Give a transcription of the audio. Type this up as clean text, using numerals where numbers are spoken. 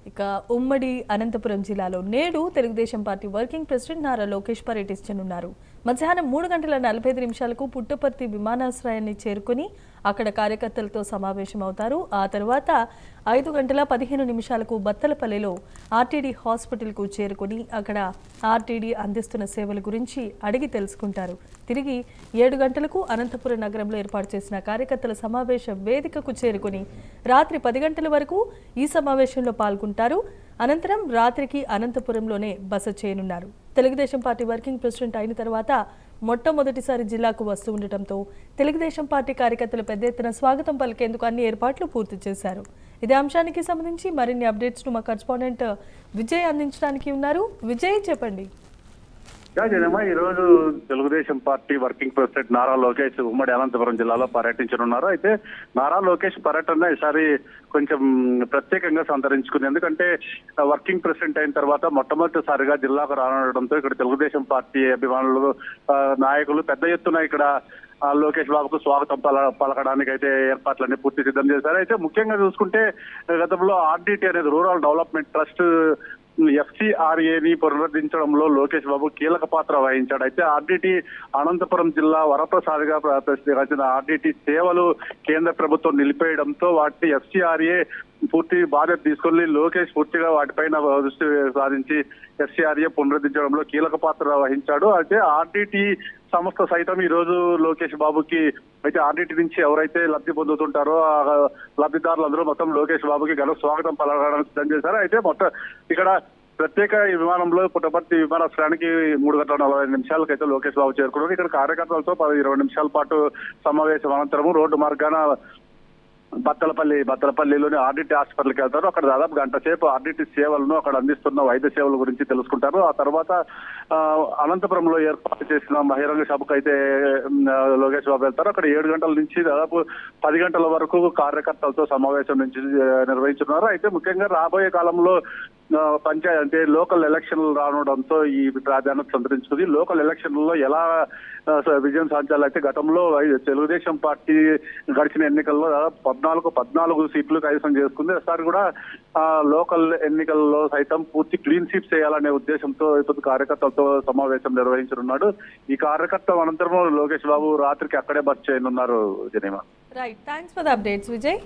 ఇక ఉమ్మడి అనంతపురం జిల్లాలో నేడు Telugu Desam party working president Nara Lokesh పర్యటించనున్నారు. మధ్యాహ్నం 3:45 పుట్టపర్తి విమానాశ్రయాన్ని చేరుకుని అక్కడ కార్యకర్తలతో సమావేశమవుతారు. ఆ తర్వాత 5:15 బత్తలపల్లిలో ఆర్టీడీ హాస్పిటల్కు చేరుకుని అక్కడ ఆర్టీడీ అందిస్తున్న సేవల గురించి అడిగి తెలుసుకుంటారు. తిరిగి 7 గంటలకు అనంతపురం నగరంలో ఏర్పాటు చేసిన కార్యకర్తల సమావేశ వేదికకు చేరుకుని రాత్రి 10 గంటల వరకు ఈ సమావేశంలో పాల్గొంటారు. అనంతరం రాత్రికి అనంతపురంలోనే బస చేయనున్నారు. తెలుగుదేశం పార్టీ వర్కింగ్ ప్రెసిడెంట్ అయిన తర్వాత మొట్టమొదటిసారి జిల్లాకు వస్తూ ఉండటంతో తెలుగుదేశం పార్టీ కార్యకర్తలు పెద్ద ఎత్తున స్వాగతం పలికేందుకు అన్ని ఏర్పాట్లు పూర్తి చేశారు. ఇదే అంశానికి సంబంధించి మరిన్ని అప్డేట్స్ ను మా కరెస్పాండెంట్ విజయ్ అందించడానికి ఉన్నారు. విజయ్, చెప్పండి. ఈ రోజు Telugu Desam party working president Nara Lokesh ఉమ్మడి అనంతపురం జిల్లాలో పర్యటించనున్నారు. అయితే నారా లోకేష్ పర్యటన ఈసారి కొంచెం ప్రత్యేకంగా సంతరించుకుంది. ఎందుకంటే వర్కింగ్ ప్రెసిడెంట్ అయిన తర్వాత మొట్టమొదటిసారిగా జిల్లాకు రానుండడంతో ఇక్కడ తెలుగుదేశం పార్టీ అభిమానులు, నాయకులు పెద్ద ఎత్తున ఇక్కడ లోకేష్ బాబుకు స్వాగతం పలకడానికి అయితే ఏర్పాట్లన్నీ పూర్తి సిద్ధం చేశారు. అయితే ముఖ్యంగా చూసుకుంటే గతంలో ఆర్డీటీ అనేది rural development trust FCRAని పునరుద్ధరించడంలో Lokesh Babu కీలక పాత్ర వహించాడు. అయితే ఆర్డీటీ అనంతపురం జిల్లా వరప్రసాద్గా ప్రసిద్ధిగాంచిన ఆర్డీటీ సేవలు కేంద్ర ప్రభుత్వం నిలిపేయడంతో వాటిని FCRA పూర్తి బాధ్యత తీసుకొని లోకేష్ పూర్తిగా వాటిపైన దృష్టి సారించి FCRA పునరుద్ధరించడంలో కీలక పాత్ర వహించాడు. అయితే ఆర్డీటీ సంస్థ సైతం ఈ రోజు లోకేష్ బాబుకి, అయితే ఆర్డీటీ నుంచి ఎవరైతే లబ్ధి పొందుతుంటారో ఆ లబ్ధిదారులందరూ మొత్తం లోకేష్ బాబుకి ఘన స్వాగతం పలకడానికి సిద్ధం చేశారు. అయితే మొత్తం ఇక్కడ ప్రత్యేక విమానంలో పుట్టపర్తి విమానాశ్రయానికి 3:45 అయితే లోకేష్ బాబు చేరుకున్నారు. ఇక్కడ కార్యకర్తలతో 20 నిమిషాల పాటు సమావేశం అనంతరం రోడ్డు మార్గాన బత్తలపల్లిలోని ఆర్డీటీ హాస్పిటల్కి వెళ్తారు. అక్కడ దాదాపు గంట సేపు ఆర్డీటీ సేవలను, అక్కడ అందిస్తున్న వైద్య సేవల గురించి తెలుసుకుంటారు. ఆ తర్వాత అనంతపురంలో ఏర్పాటు చేసిన బహిరంగ సభకు అయితే లోకేష్ బాబు వెళ్తారు. అక్కడ 7 గంటల నుంచి దాదాపు 10 గంటల వరకు కార్యకర్తలతో సమావేశం నుంచి నిర్వహించున్నారు. అయితే ముఖ్యంగా రాబోయే కాలంలో పంచాయతీ అంటే లోకల్ ఎలక్షన్లు రావడంతో ఈ ప్రాధాన్యత సంతరించుకుంది. లోకల్ ఎలక్షన్లలో ఎలా విజయం సాధించాలి? అయితే గతంలో తెలుగుదేశం పార్టీ గడిచిన ఎన్నికల్లో దాదాపు 14 సీట్లు కైవసం చేసుకుంది. ఈసారి కూడా లోకల్ ఎన్నికల్లో సైతం పూర్తి క్లీన్ స్వీప్ చేయాలనే ఉద్దేశంతో ఇప్పుడు కార్యకర్తలతో సమావేశం నిర్వహించనున్నాడు. ఈ కార్యకర్త అనంతరం లోకేష్ బాబు రాత్రికి అక్కడే బస్ చేయనున్నారు. జనీమా, right, thanks for the updates Vijay.